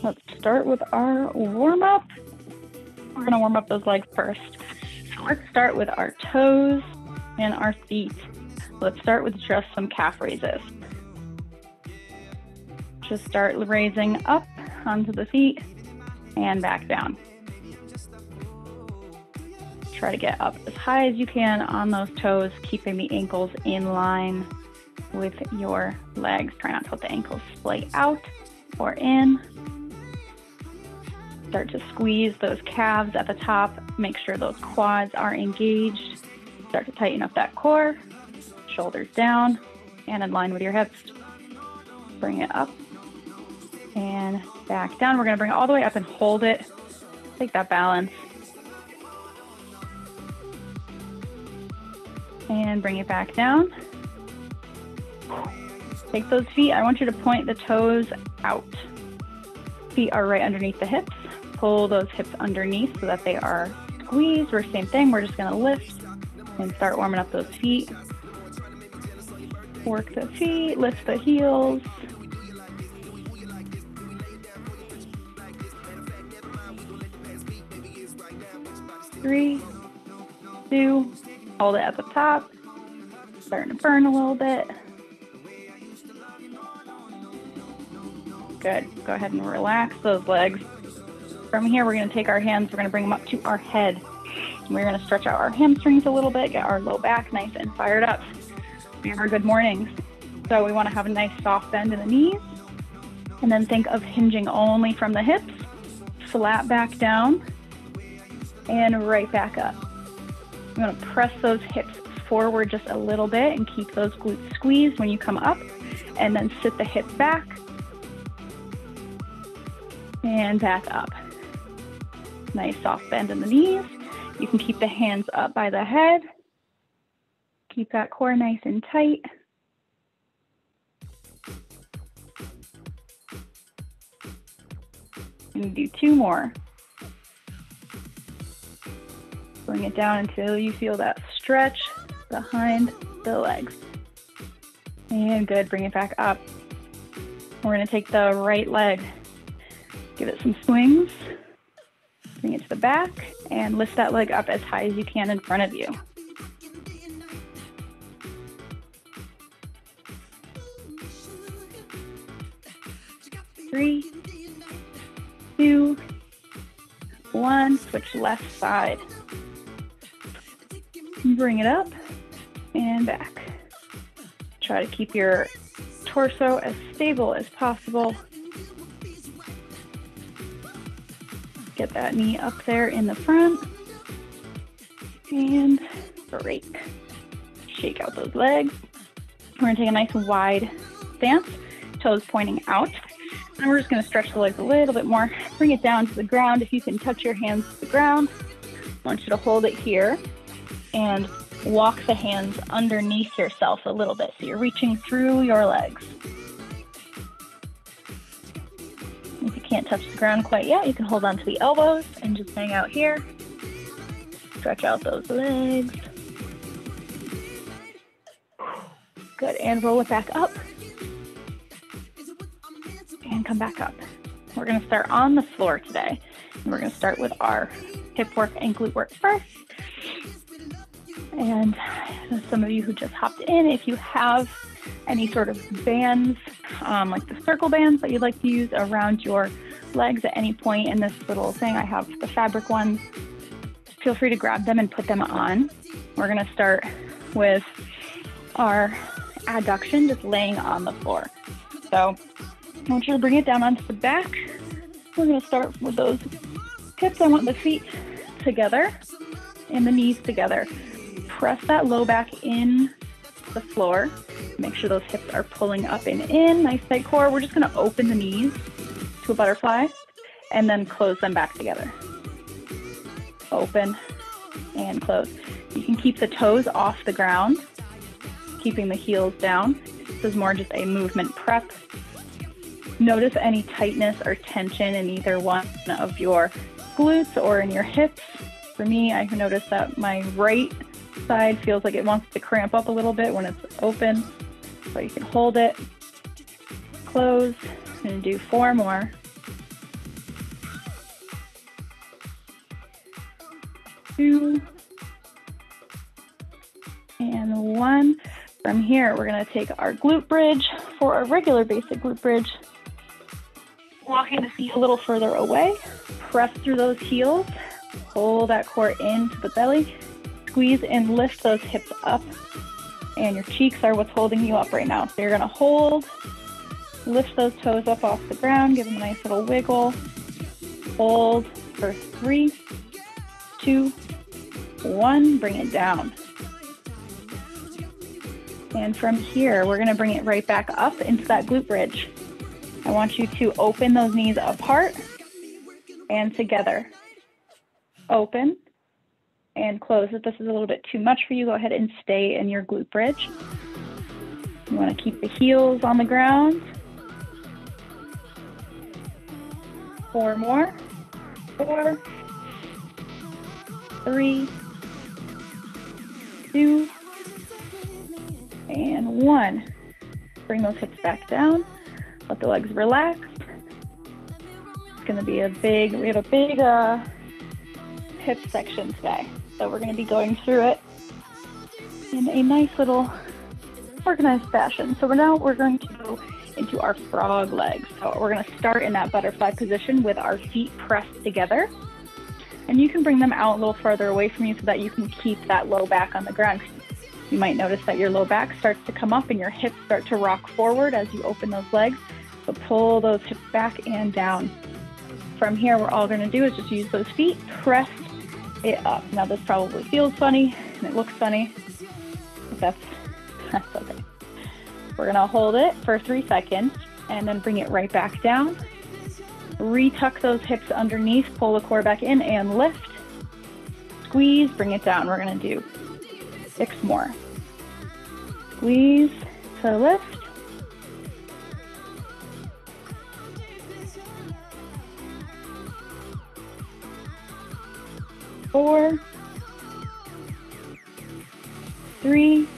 Let's start with our warm-up. We're gonna warm up those legs first. So let's start with our toes and our feet. Let's start with just some calf raises. Just start raising up onto the feet and back down. Try to get up as high as you can on those toes, keeping the ankles in line with your legs. Try not to let the ankles splay out or in. Start to squeeze those calves at the top. Make sure those quads are engaged. Start to tighten up that core, shoulders down and in line with your hips. Bring it up and back down. We're gonna bring it all the way up and hold it. Take that balance. And bring it back down. Take those feet. I want you to point the toes out. Feet are right underneath the hips. Pull those hips underneath so that they are squeezed. Or same thing, we're just gonna lift and start warming up those feet. Work the feet, lift the heels. Three, two, hold it at the top. Starting to burn a little bit. Good. Go ahead and relax those legs. From here, we're going to take our hands, we're going to bring them up to our head. We're going to stretch out our hamstrings a little bit, get our low back nice and fired up. We have our good mornings. So we want to have a nice soft bend in the knees. And then think of hinging only from the hips, flat back down, and right back up. I'm going to press those hips forward just a little bit and keep those glutes squeezed when you come up, and then sit the hips back and back up. Nice soft bend in the knees. You can keep the hands up by the head. Keep that core nice and tight. And do two more. Bring it down until you feel that stretch behind the legs. And good, bring it back up. We're gonna take the right leg, give it some swings, bring it to the back, and lift that leg up as high as you can in front of you. Three, two, one, switch left side. Bring it up and back. Try to keep your torso as stable as possible. Get that knee up there in the front. And break. Shake out those legs. We're gonna take a nice wide stance, toes pointing out. And we're just gonna stretch the legs a little bit more. Bring it down to the ground. If you can touch your hands to the ground, I want you to hold it here and walk the hands underneath yourself a little bit. So you're reaching through your legs. If you can't touch the ground quite yet, you can hold on to the elbows and just hang out here. Stretch out those legs. Good, and roll it back up. And come back up. We're gonna start on the floor today. And we're gonna start with our hip work and glute work first. And some of you who just hopped in, if you have any sort of bands, like the circle bands that you'd like to use around your legs at any point in this little thing, I have the fabric ones. Feel free to grab them and put them on. We're gonna start with our adduction, just laying on the floor. So I want you to bring it down onto the back. We're gonna start with those hips. I want the feet together and the knees together. Press that low back in the floor. Make sure those hips are pulling up and in, nice tight core. We're just gonna open the knees to a butterfly and then close them back together. Open and close. You can keep the toes off the ground, keeping the heels down. This is more just a movement prep. Notice any tightness or tension in either one of your glutes or in your hips. For me, I can notice that my right side feels like it wants to cramp up a little bit when it's open. So you can hold it, close, and do 4 more. 2, and 1. From here, we're going to take our glute bridge for our regular basic glute bridge. Walking the feet a little further away. Press through those heels. Pull that core into the belly. Squeeze and lift those hips up. And your cheeks are what's holding you up right now. So you're going to hold. Lift those toes up off the ground. Give them a nice little wiggle. Hold for 3, 2, 1. Bring it down. And from here, we're going to bring it right back up into that glute bridge. I want you to open those knees apart and together. Open and close. If this is a little bit too much for you, go ahead and stay in your glute bridge. You want to keep the heels on the ground. 4 more. 4, 3, 2, and 1. Bring those hips back down. Let the legs relax. It's going to be we have a big hip section today. So we're going to be going through it in a nice little organized fashion. So now we're going to go into our frog legs. So we're going to start in that butterfly position with our feet pressed together. And you can bring them out a little farther away from you so that you can keep that low back on the ground. You might notice that your low back starts to come up and your hips start to rock forward as you open those legs. So pull those hips back and down. From here, we're all going to do is just use those feet, press it up. Now this probably feels funny and it looks funny, but that's okay. We're going to hold it for 3 seconds and then bring it right back down. Retuck those hips underneath, pull the core back in and lift. Squeeze, bring it down. We're going to do 6 more. Squeeze to lift. Four, 3,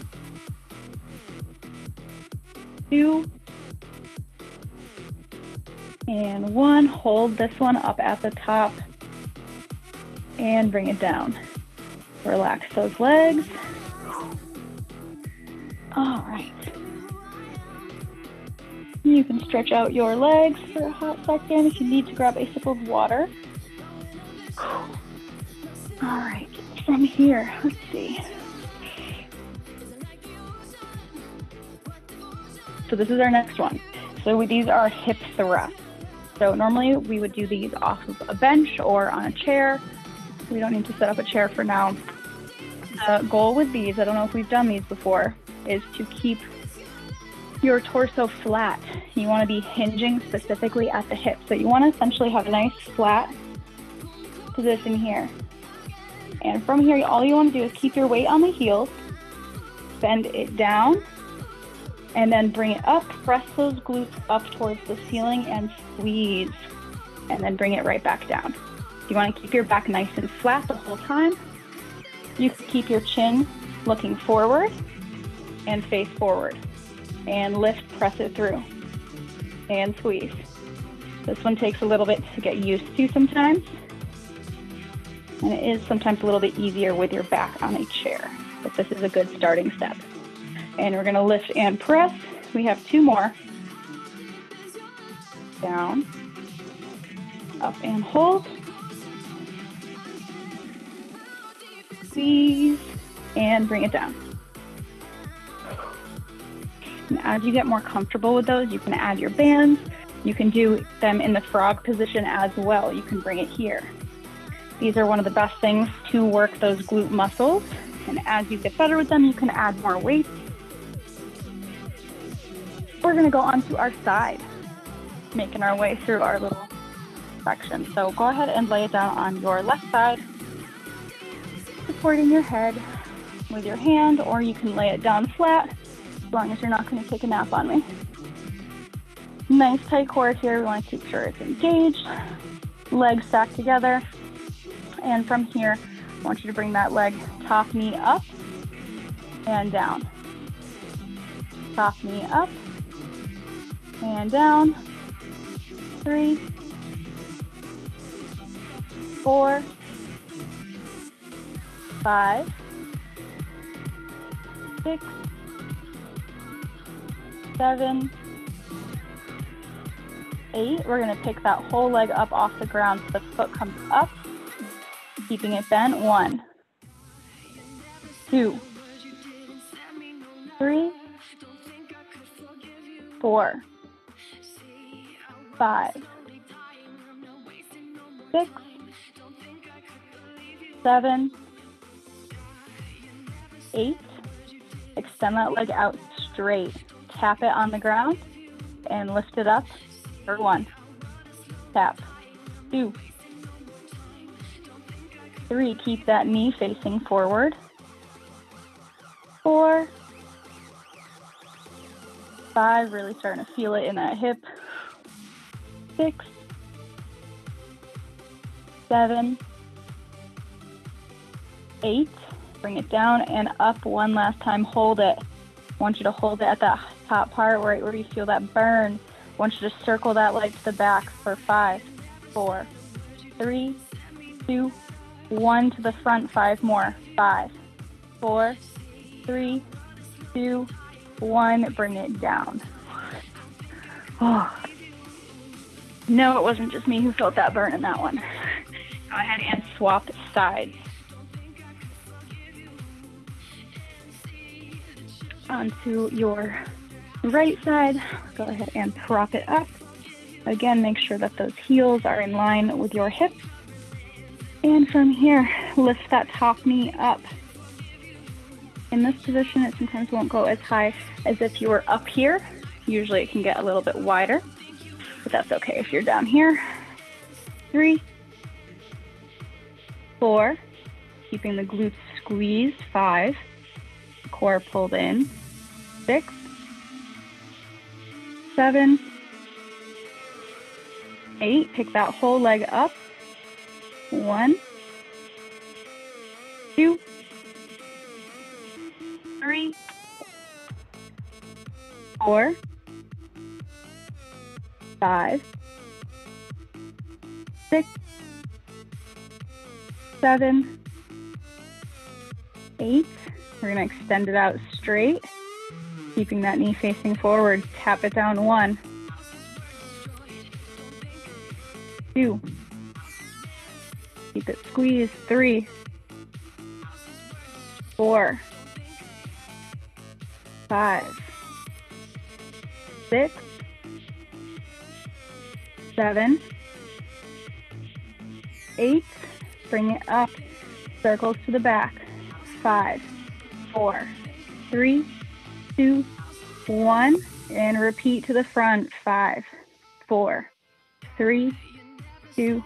2, and 1. Hold this one up at the top and bring it down. Relax those legs. All right. You can stretch out your legs for a hot second if you need to grab a sip of water. All right, from here, let's see. So this is our next one. So these are hip thrusts. So normally we would do these off of a bench or on a chair. We don't need to set up a chair for now. The goal with these, I don't know if we've done these before, is to keep your torso flat. You want to be hinging specifically at the hip. So you want to essentially have a nice flat position here. And from here, all you want to do is keep your weight on the heels, bend it down, and then bring it up, press those glutes up towards the ceiling and squeeze, and then bring it right back down. You want to keep your back nice and flat the whole time. You can keep your chin looking forward and face forward, and lift, press it through, and squeeze. This one takes a little bit to get used to sometimes. And it is sometimes a little bit easier with your back on a chair, but this is a good starting step. And we're going to lift and press. We have 2 more. Down, up and hold. Squeeze and bring it down. And as you get more comfortable with those, you can add your bands. You can do them in the frog position as well. You can bring it here. These are one of the best things to work those glute muscles. And as you get better with them, you can add more weight. We're going to go onto our side, making our way through our little section. So go ahead and lay it down on your left side, supporting your head with your hand, or you can lay it down flat, as long as you're not going to take a nap on me. Nice tight core here. We want to keep sure it's engaged. Legs stacked together. And from here, I want you to bring that leg top knee up and down. Top knee up and down. 3, 4, 5, 6, 7, 8. We're going to pick that whole leg up off the ground so the foot comes up, keeping it bent. 1, 2, 3, 4, 5, 6, 7, 8. Extend that leg out straight. Tap it on the ground and lift it up for 1. Tap. 2, 3. Keep that knee facing forward. 4, 5. Really starting to feel it in that hip. 6, 7, 8. Bring it down and up one last time. Hold it. I want you to hold it at that top part right where you feel that burn. I want you to circle that leg to the back for 5, 4, 3, 2, 1 to the front. 5 more. 5, 4, 3, 2, 1. Bring it down. Oh. No, it wasn't just me who felt that burn in that one. Go ahead and swap sides. Onto your right side, go ahead and prop it up. Again, make sure that those heels are in line with your hips. And from here, lift that top knee up. In this position, it sometimes won't go as high as if you were up here. Usually it can get a little bit wider, but that's okay if you're down here. 3, 4, keeping the glutes squeezed. 5, core pulled in. 6, 7, 8. Pick that whole leg up. 1, 2, 3, 4, 5, 6, 7, 8. We're going to extend it out straight, keeping that knee facing forward. Tap it down. 1, 2. Keep it squeezed. 3, 4, 5, 6, 7, 8. Bring it up. Circles to the back. 5, 4, 3, 2, 1. And repeat to the front. 5, 4, 3, 2,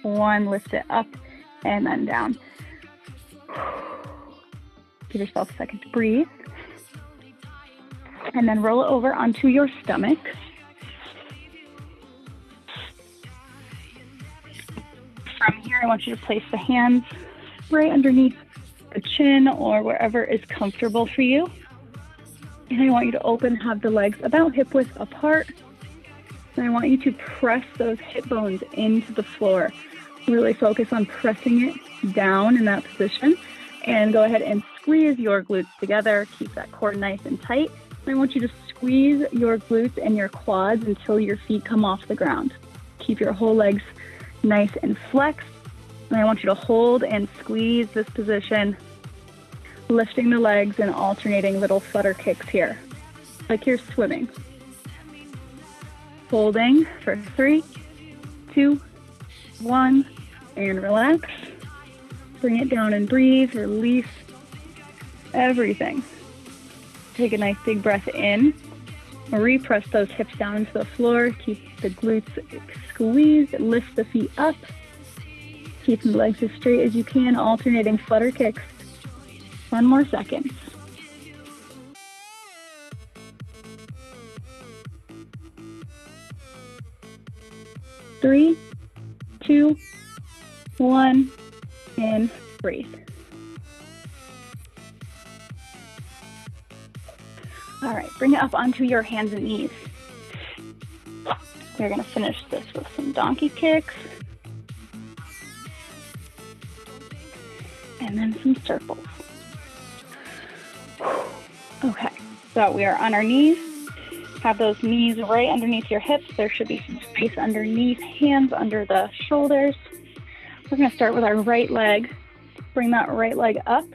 1. Lift it up and then down. Give yourself a second to breathe. And then roll it over onto your stomach. From here, I want you to place the hands right underneath the chin or wherever is comfortable for you. And I want you to open, have the legs about hip width apart. And I want you to press those hip bones into the floor. Really focus on pressing it down in that position. And go ahead and squeeze your glutes together. Keep that core nice and tight. And I want you to squeeze your glutes and your quads until your feet come off the ground. Keep your whole legs nice and flexed. And I want you to hold and squeeze this position, lifting the legs and alternating little flutter kicks here, like you're swimming. Holding for 3, 2, 1, and relax. Bring it down and breathe, release everything. Take a nice big breath in. Repress those hips down into the floor. Keep the glutes squeezed. Lift the feet up. Keep the legs as straight as you can, alternating flutter kicks. 1 more second. Three, 2, 1, and breathe. All right, bring it up onto your hands and knees. We're going to finish this with some donkey kicks. and then some circles. Okay, so we are on our knees. Have those knees right underneath your hips. There should be some space underneath, hands under the shoulders. We're gonna start with our right leg. Bring that right leg up,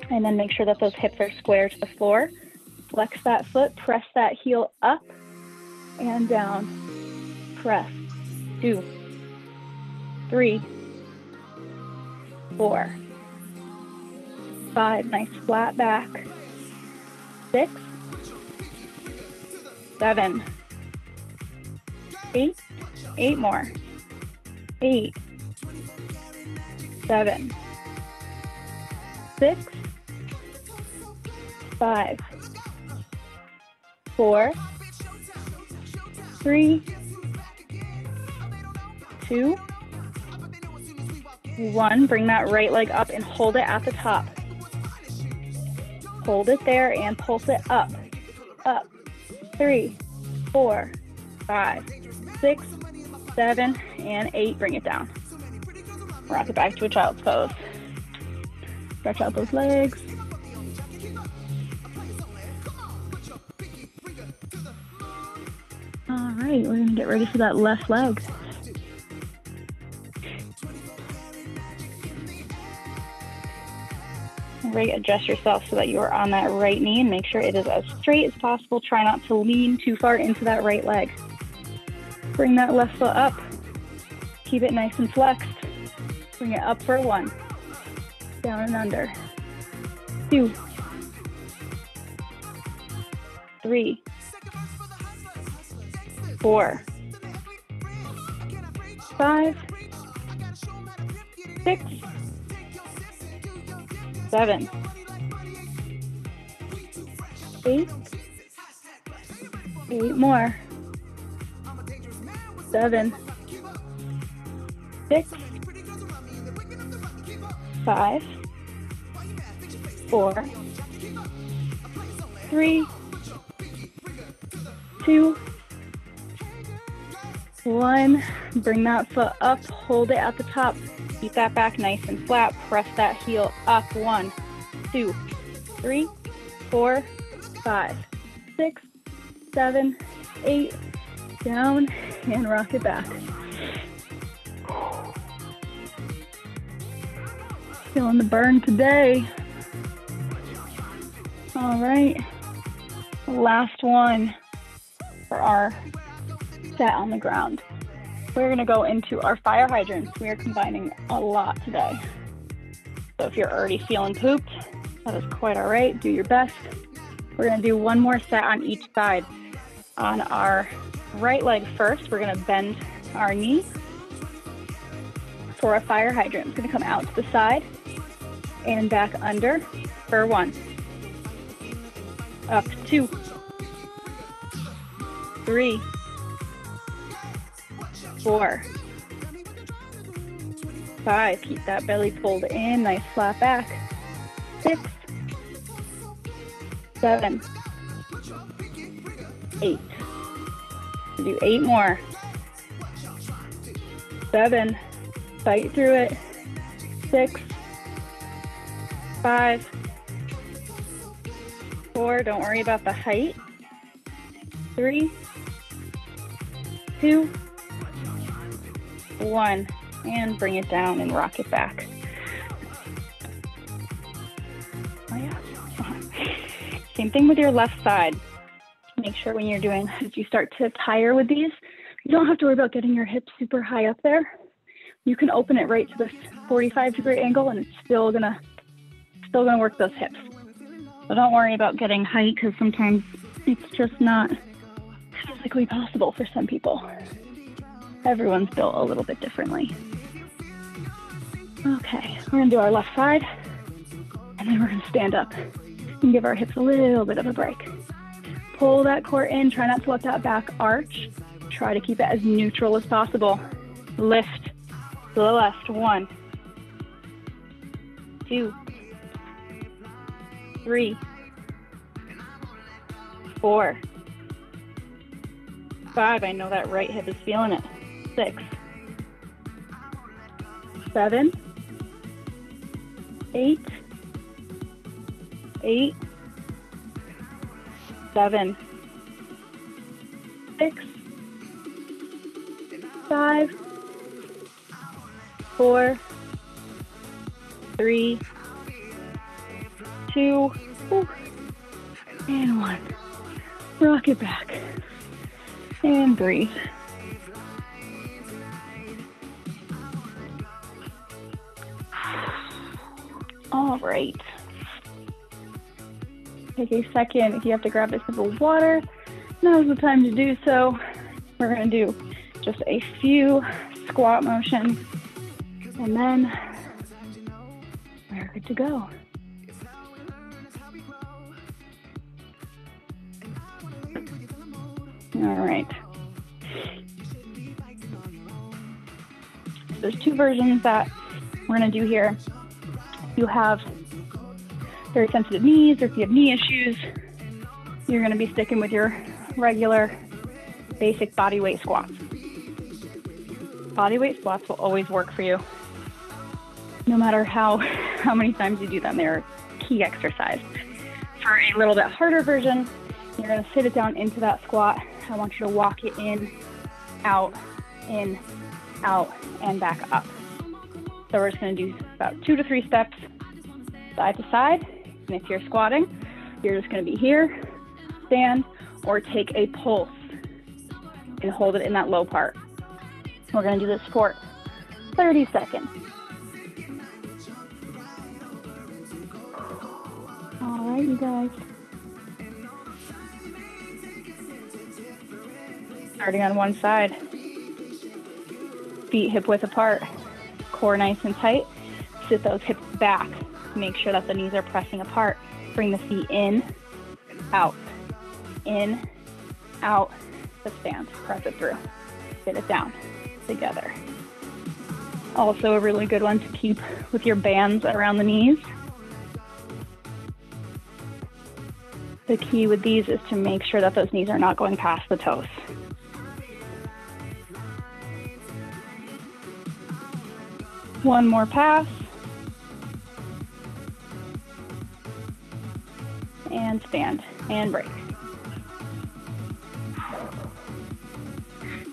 and then make sure that those hips are square to the floor. Flex that foot, press that heel up and down. Press. 2, 3, 4, 5. Nice flat back. 6, 7, 8. 8 more. 8, 7, 6, 5, 4, 3, 2, 1. Bring that right leg up and hold it at the top. Hold it there and pulse it up, up. 3, 4, 5, 6, 7, and 8. Bring it down. Rock it back to a child's pose. Stretch out those legs. All right, we're gonna get ready for that left leg. Right, adjust yourself so that you are on that right knee and make sure it is as straight as possible. Try not to lean too far into that right leg. Bring that left foot up. Keep it nice and flexed. Bring it up for 1. Down and under. 2, 3, 4, 5, 6, 7, 8. 8 more. 7, 6, 5, 4, 3, 2, 1. Bring that foot up, hold it at the top. Keep that back nice and flat. Press that heel up. 1, 2, 3, 4, 5, 6, 7, 8. Down and rock it back. Feeling the burn today. All right. Last one for our set on the ground. We're going to go into our fire hydrants. We are combining a lot today. So if you're already feeling pooped, that is quite all right. Do your best. We're going to do one more set on each side. On our right leg first, we're going to bend our knee for a fire hydrant. It's going to come out to the side and back under for 1. Up 2, 3, 4, 5. Keep that belly pulled in, nice flat back. 6, 7, 8. Do 8 more. 7. Fight through it. 6, 5, 4. Don't worry about the height. 3, 2, 1. And bring it down and rock it back. Oh yeah. Same thing with your left side. Make sure when you're doing, as you start to tire with these, you don't have to worry about getting your hips super high up there. You can open it right to this 45-degree angle and it's still gonna work those hips. So don't worry about getting height because sometimes it's just not physically possible for some people. Everyone's built a little bit differently. Okay, we're gonna do our left side and then we're gonna stand up and give our hips a little bit of a break. Pull that core in, try not to let that back arch. Try to keep it as neutral as possible. Lift to the left. 1, 2, 3, 4, 5. I know that right hip is feeling it. 6, 7, 8, 8, 7, 6, 5, 4, 3, 2, and 1. Rock it back and breathe. All right. Take a second. If you have to grab a sip of water, now's the time to do so. We're going to do just a few squat motions, and then we're good to go. All right. There's two versions that we're going to do here. If you have very sensitive knees, or if you have knee issues, you're going to be sticking with your regular basic body weight squats. Body weight squats will always work for you, no matter how many times you do them. They're a key exercise. For a little bit harder version, you're going to sit it down into that squat. I want you to walk it in, out, and back up. So we're just going to do about 2 to 3 steps side to side. And if you're squatting, you're just going to be here, stand, or take a pulse and hold it in that low part. We're going to do this for 30 seconds. All right, you guys. Starting on one side. Feet hip width apart, core nice and tight. Sit those hips back. Make sure that the knees are pressing apart. Bring the feet in, out, the stance. Press it through. Sit it down together. Also a really good one to keep with your bands around the knees. The key with these is to make sure that those knees are not going past the toes. One more pass. And stand and break.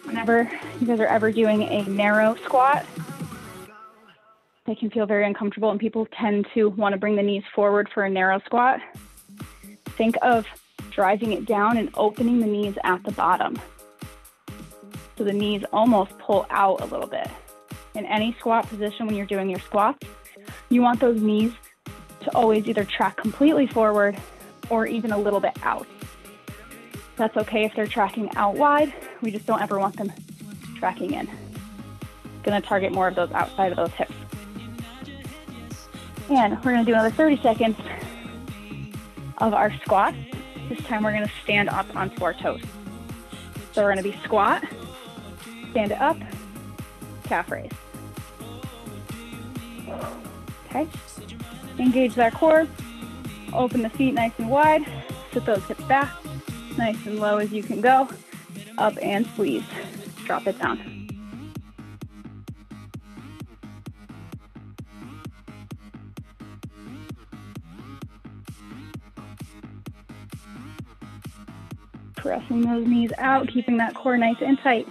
Whenever you guys are ever doing a narrow squat, they can feel very uncomfortable, and people tend to want to bring the knees forward for a narrow squat. Think of driving it down and opening the knees at the bottom. So the knees almost pull out a little bit. In any squat position, when you're doing your squats, you want those knees to always either track completely forward or even a little bit out. That's okay if they're tracking out wide. We just don't ever want them tracking in. Gonna target more of those outside of those hips. And we're gonna do another 30 seconds of our squat. This time we're gonna stand up onto our toes. So we're gonna be squat, stand it up, calf raise. Okay, engage that core, open the feet nice and wide, sit those hips back, nice and low as you can go, up and squeeze, drop it down. Pressing those knees out, keeping that core nice and tight.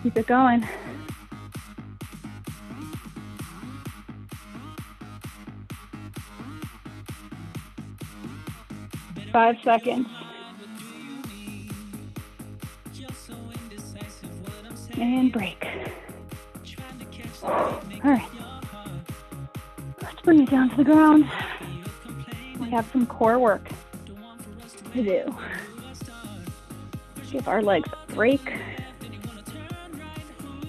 Keep it going. Five seconds. And break. All right. Let's bring it down to the ground. We have some core work to do. Give our legs a break.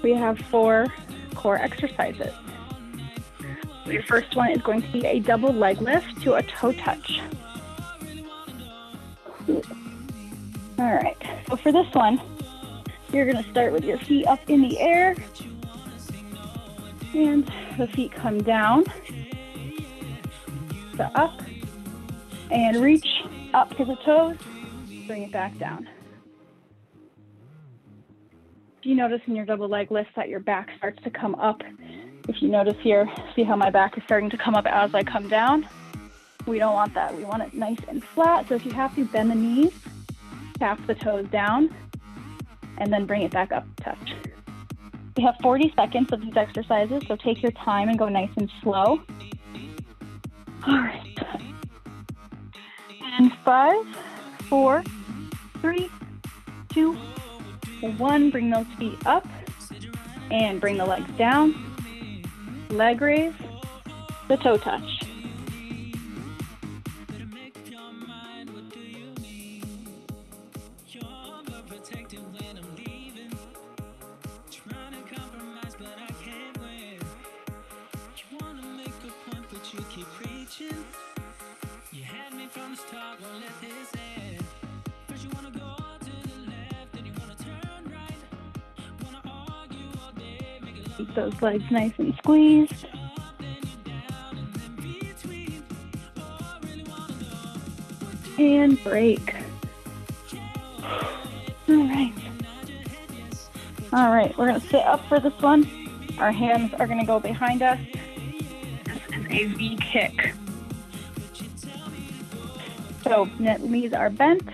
We have 4 core exercises. Your first one is going to be a double leg lift to a toe touch. All right, so for this one, you're gonna start with your feet up in the air, and the feet come down, so up, and reach up to the toes, bring it back down. If you notice in your double leg lift that your back starts to come up If you notice here, see how my back is starting to come up as I come down? We don't want that. We want it nice and flat. So if you have to, bend the knees, tap the toes down, and then bring it back up, touch. We have 40 seconds of these exercises, so take your time and go nice and slow. All right. And 5, 4, 3, 2, 1. Bring those feet up and bring the legs down. Leg raise, the toe touch. Keep those legs nice and squeezed. And break. All right, we're gonna sit up for this one. Our hands are gonna go behind us. This is a V kick. So knees are bent.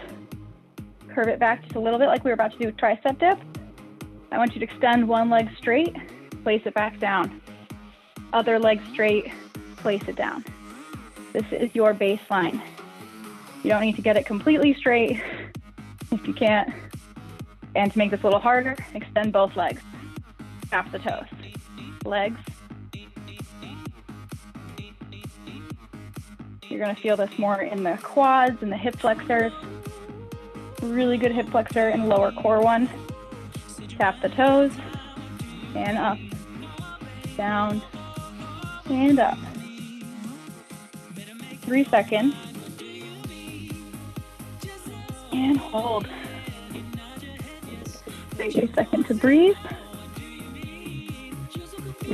Curve it back just a little bit like we were about to do a tricep dip. I want you to extend one leg straight, place it back down. Other leg straight, place it down. This is your baseline. You don't need to get it completely straight if you can't. And to make this a little harder, extend both legs. Tap the toes. Legs. You're gonna feel this more in the quads and the hip flexors. Really good hip flexor and lower core one. Tap the toes, and up, down, and up. 3 seconds. And hold. Take a second to breathe.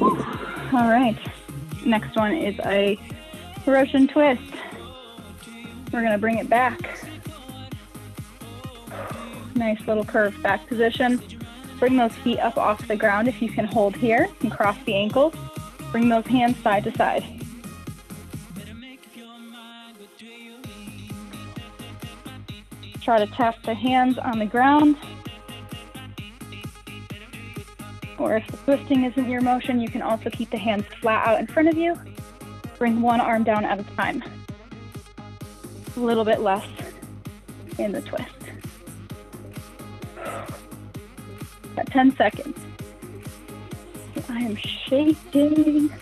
All right, next one is a Russian twist. We're gonna bring it back. Nice little curved back position. Bring those feet up off the ground if you can hold here and cross the ankles. Bring those hands side to side. Try to tap the hands on the ground. Or if the twisting isn't your motion, you can also keep the hands flat out in front of you. Bring one arm down at a time. A little bit less in the twist. Got 10 seconds. I am shaking.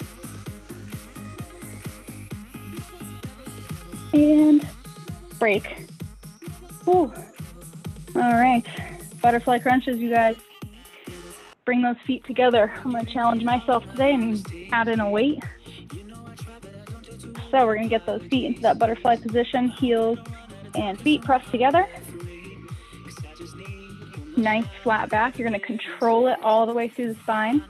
And break. Ooh. All right. Butterfly crunches, you guys. Bring those feet together. I'm going to challenge myself today and add in a weight. So we're going to get those feet into that butterfly position, heels and feet pressed together. Nice flat back. You're going to control it all the way through the spine.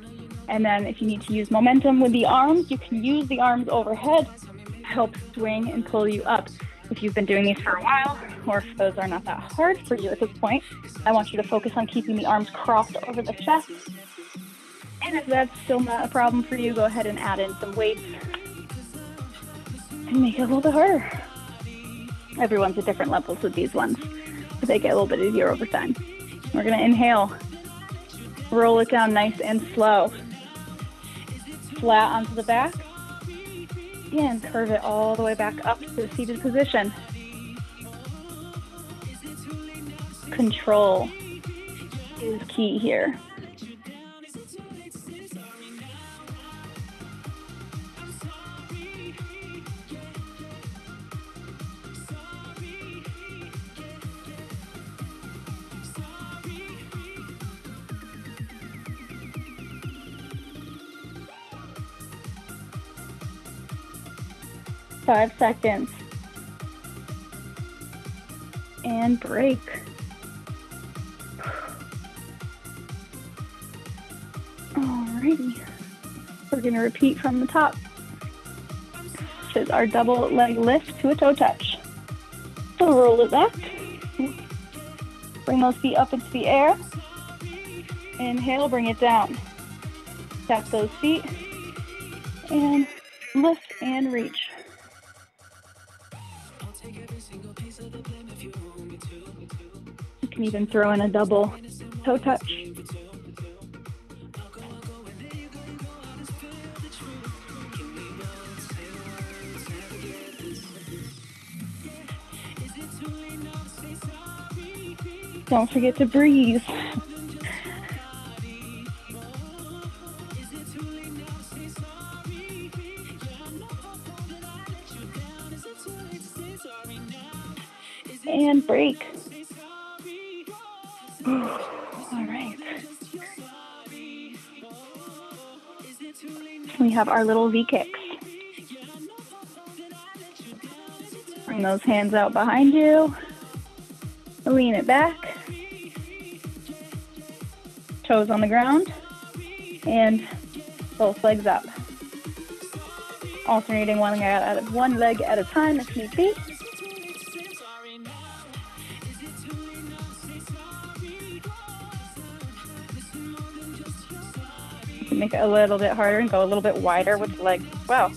And then if you need to use momentum with the arms, you can use the arms overhead to help swing and pull you up. If you've been doing these for a while, or if those are not that hard for you at this point, I want you to focus on keeping the arms crossed over the chest. And if that's still not a problem for you, go ahead and add in some weights and make it a little bit harder. Everyone's at different levels with these ones, so they get a little bit easier over time. We're gonna inhale, roll it down nice and slow. Flat onto the back, and curve it all the way back up to the seated position. Control is key here. Five seconds. And break. Alrighty. We're going to repeat from the top. This is our double leg lift to a toe touch. So roll it back. Bring those feet up into the air. Inhale, bring it down. Tap those feet. and lift and reach. You can even throw in a double toe touch. Don't forget to breathe. And break. All right. We have our little V kicks. Bring those hands out behind you. Lean it back. Toes on the ground. And both legs up. Alternating one leg at a time if need be. You can make it a little bit harder and go a little bit wider with the legs as well.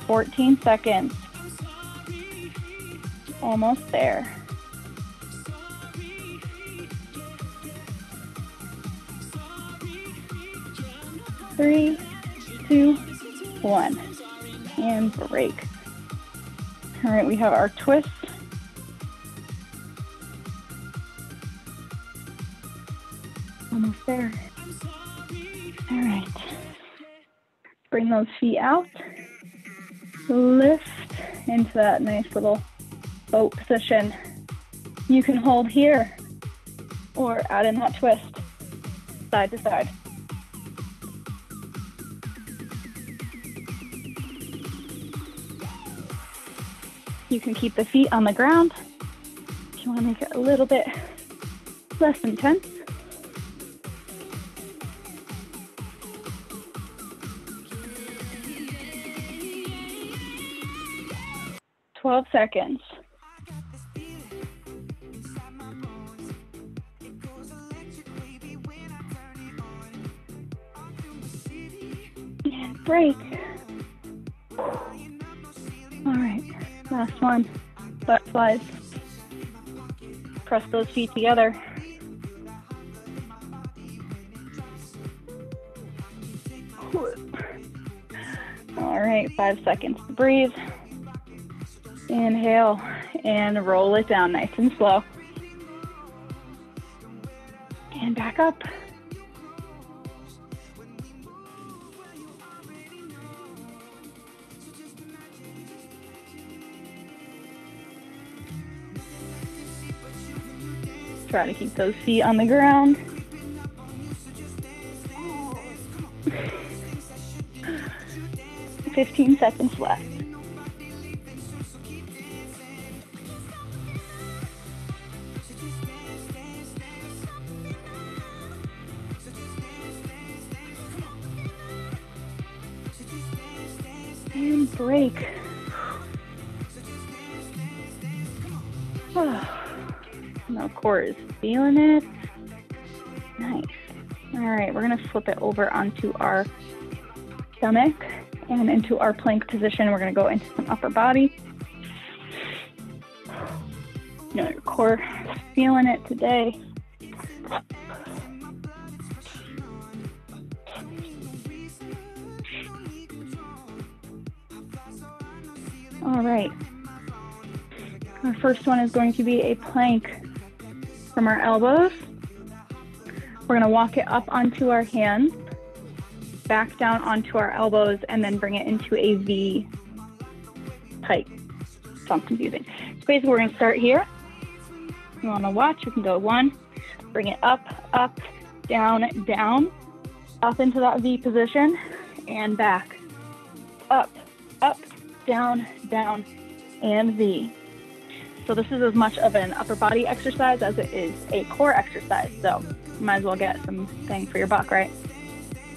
"14 seconds. Almost there. Three, two, one, and break. All right, we have our twist. Almost there. All right. Bring those feet out. Lift into that nice little boat position. You can hold here or add in that twist, side to side. You can keep the feet on the ground if you want to make it a little bit less intense. "12 seconds. And break. All right, last one. Butterflies. Press those feet together. All right, 5 seconds to breathe. Inhale and roll it down nice and slow. And back up. Try to keep those feet on the ground. "15 seconds left. And break. Now core is feeling it. Nice. All right, we're gonna flip it over onto our stomach and into our plank position. We're gonna go into some upper body. You know, your core is feeling it today. All right. Our first one is going to be a plank from our elbows. We're going to walk it up onto our hands, back down onto our elbows, and then bring it into a V type. Sounds confusing. So basically, we're going to start here. If you want to watch, you can go 1, bring it up, up, down, down, up into that V position, and back, up, up, down, down, and V. So this is as much of an upper body exercise as it is a core exercise. So you might as well get some bang for your buck, right?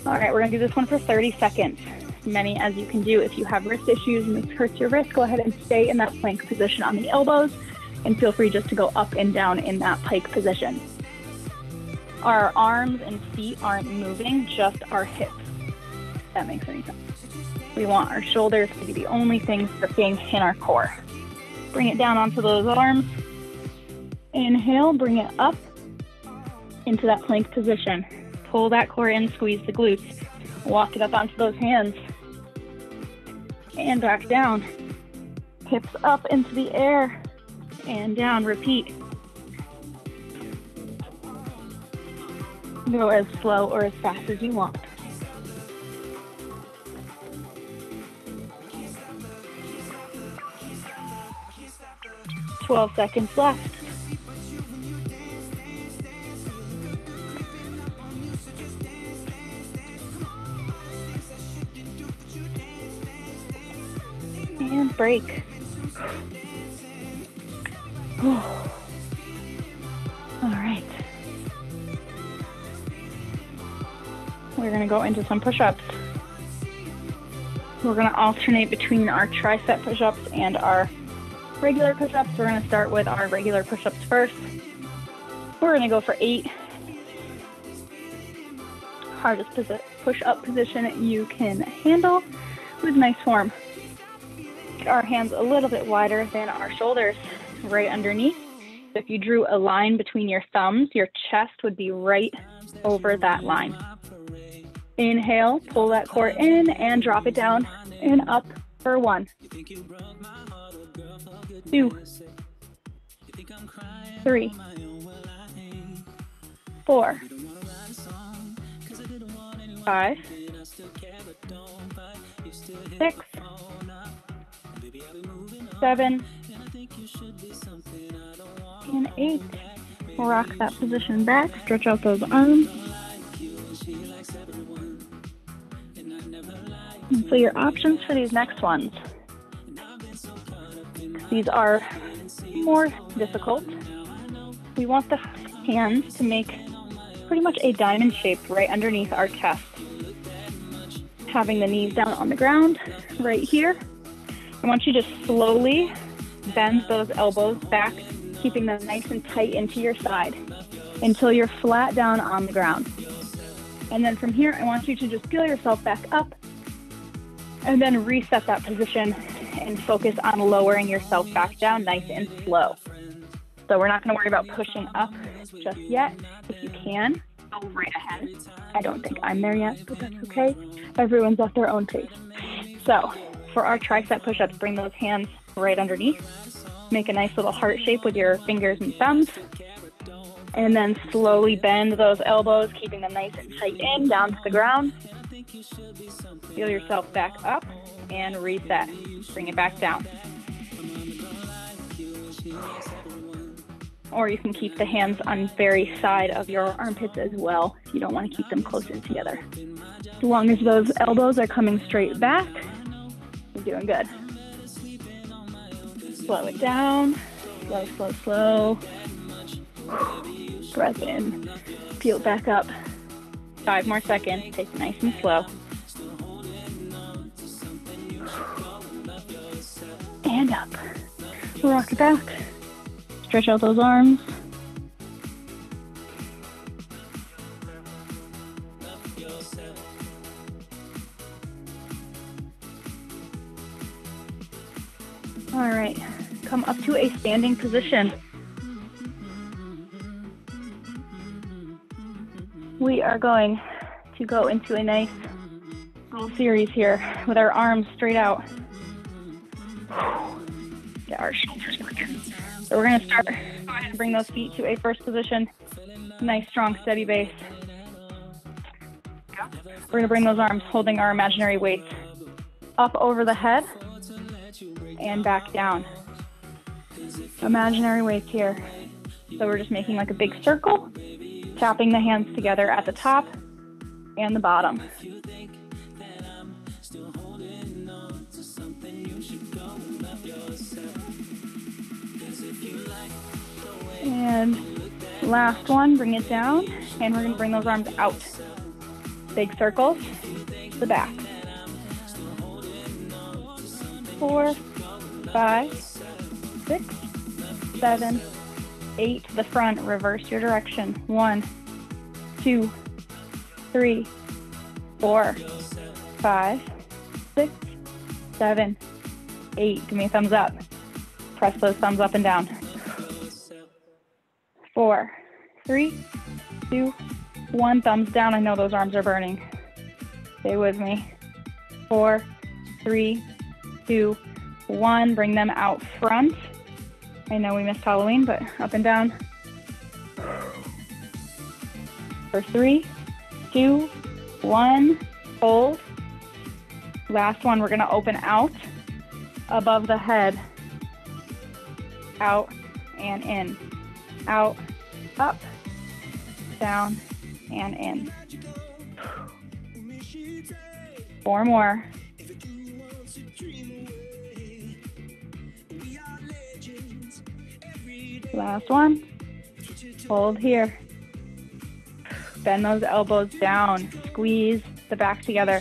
All right, we're gonna do this one for 30 seconds. As many as you can do. If you have wrist issues and this hurts your wrist, go ahead and stay in that plank position on the elbows and feel free just to go up and down in that pike position. Our arms and feet aren't moving, just our hips. If that makes any sense. We want our shoulders to be the only things working in our core. Bring it down onto those arms. Inhale, bring it up into that plank position. Pull that core in, squeeze the glutes. Walk it up onto those hands. And back down. Hips up into the air and down. Repeat. Go as slow or as fast as you want. "12 seconds left. And break. All right. We're going to go into some push-ups. We're going to alternate between our tricep push-ups and our regular push-ups. We're going to start with our regular push-ups first. We're going to go for 8. Hardest push-up position you can handle with nice form. Get our hands a little bit wider than our shoulders, right underneath. So if you drew a line between your thumbs, your chest would be right over that line. Inhale, pull that core in and drop it down and up for 1, 2, 3, 4, 5, 6, 7, and 8. Rock that position back, stretch out those arms. And so your options for these next ones, these are more difficult. We want the hands to make pretty much a diamond shape right underneath our chest. Having the knees down on the ground right here. I want you to slowly bend those elbows back, keeping them nice and tight into your side until you're flat down on the ground. And then from here, I want you to just peel yourself back up and then reset that position and focus on lowering yourself back down nice and slow. So we're not going to worry about pushing up just yet. If you can, go right ahead. I don't think I'm there yet, but that's okay. Everyone's at their own pace. So for our tricep push-ups, bring those hands right underneath. Make a nice little heart shape with your fingers and thumbs. And then slowly bend those elbows, keeping them nice and tight in, down to the ground. Feel yourself back up and reset. Bring it back down. Or you can keep the hands on very side of your armpits as well if you don't want to keep them close in together. As long as those elbows are coming straight back, you're doing good. Slow it down. Slow, slow, slow. Breath in. Peel it back up. 5 more seconds. Take it nice and slow. And up. Rock it back. Stretch out those arms. All right. Come up to a standing position. We are going to go into a nice little series here with our arms straight out. Get our shoulders working. So we're going to start. Go ahead and bring those feet to a first position. Nice, strong, steady base. We're going to bring those arms holding our imaginary weights up over the head and back down. Imaginary weights here. So we're just making like a big circle, tapping the hands together at the top and the bottom. And last one, bring it down, and we're going to bring those arms out. Big circles, the back. 4, 5, 6, 7, 8, the front, reverse your direction. 1, 2, 3, 4, 5, 6, 7, 8. Give me a thumbs up. Press those thumbs up and down. 4, 3, 2, 1. Thumbs down. I know those arms are burning. Stay with me. 4, 3, 2, 1. Bring them out front. I know we missed Halloween, but up and down. For 3, 2, 1. Hold. Last one, we're going to open out above the head. Out and in. Out, up, down, and in. 4 more. Last one. Hold here. Bend those elbows down. Squeeze the back together.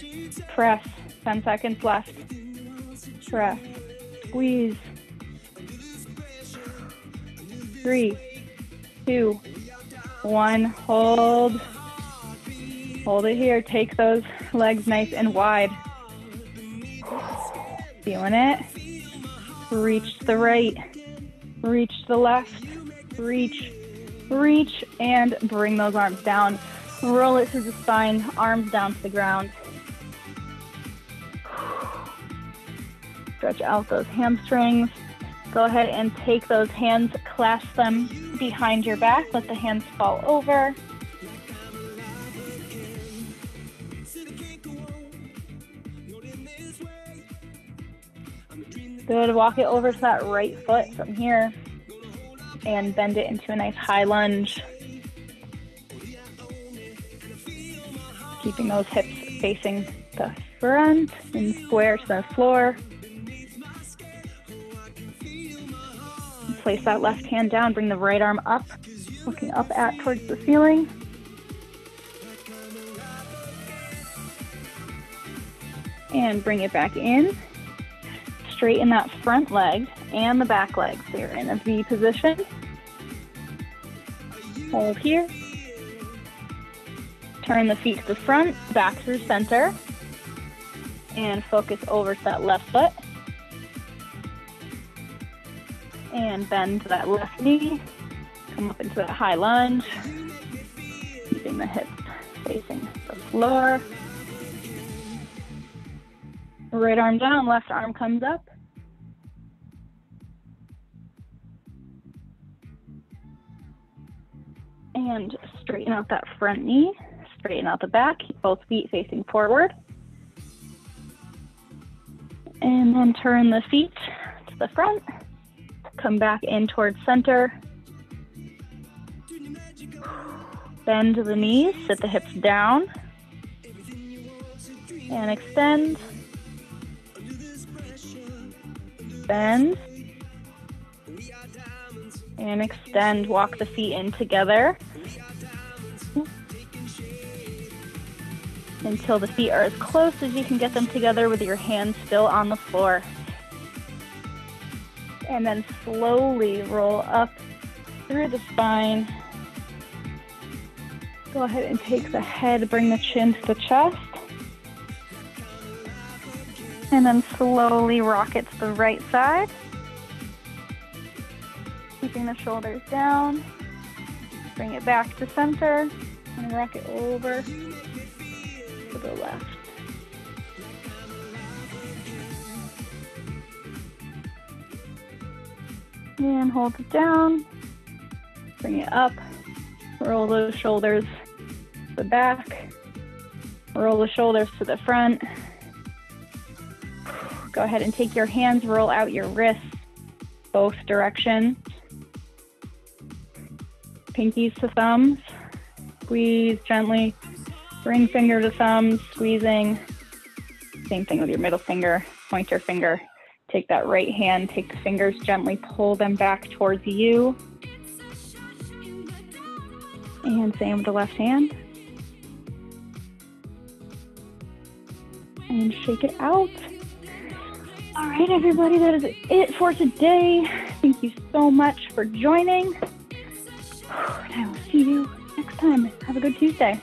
Press. 10 seconds left. Press. Squeeze. 3, 2, 1. Hold. Hold it here. Take those legs nice and wide. Feeling it. Reach to the right. Reach to the left. Reach. Reach. And bring those arms down. Roll it through the spine. Arms down to the ground. Stretch out those hamstrings. Go ahead and take those hands, clasp them behind your back. Let the hands fall over. Good. Walk it over to that right foot from here and bend it into a nice high lunge. Keeping those hips facing the front and square to the floor. Place that left hand down, bring the right arm up, looking up towards the ceiling. And bring it back in. Straighten that front leg and the back leg. So you're in a V position. Hold here. Turn the feet to the front, back through center. And focus over to that left foot. And bend that left knee. Come up into that high lunge. Keeping the hips facing the floor. Right arm down, left arm comes up. And straighten out that front knee. Straighten out the back. Keep both feet facing forward. And then turn the feet to the front. Come back in towards center. Bend the knees, sit the hips down. And extend. Bend. And extend. Walk the feet in together. Until the feet are as close as you can get them together with your hands still on the floor. And then slowly roll up through the spine. Go ahead and take the head, bring the chin to the chest. And then slowly rock it to the right side. Keeping the shoulders down. Bring it back to center and rock it over to the left. And hold it down, bring it up, roll those shoulders to the back, roll the shoulders to the front. Go ahead and take your hands, roll out your wrists, both directions. Pinkies to thumbs, squeeze gently, ring finger to thumbs, squeezing. Same thing with your middle finger, pointer finger. Take that right hand, take the fingers, gently pull them back towards you. And same with the left hand. And shake it out. All right, everybody, that is it for today. Thank you so much for joining. And I will see you next time. Have a good Tuesday.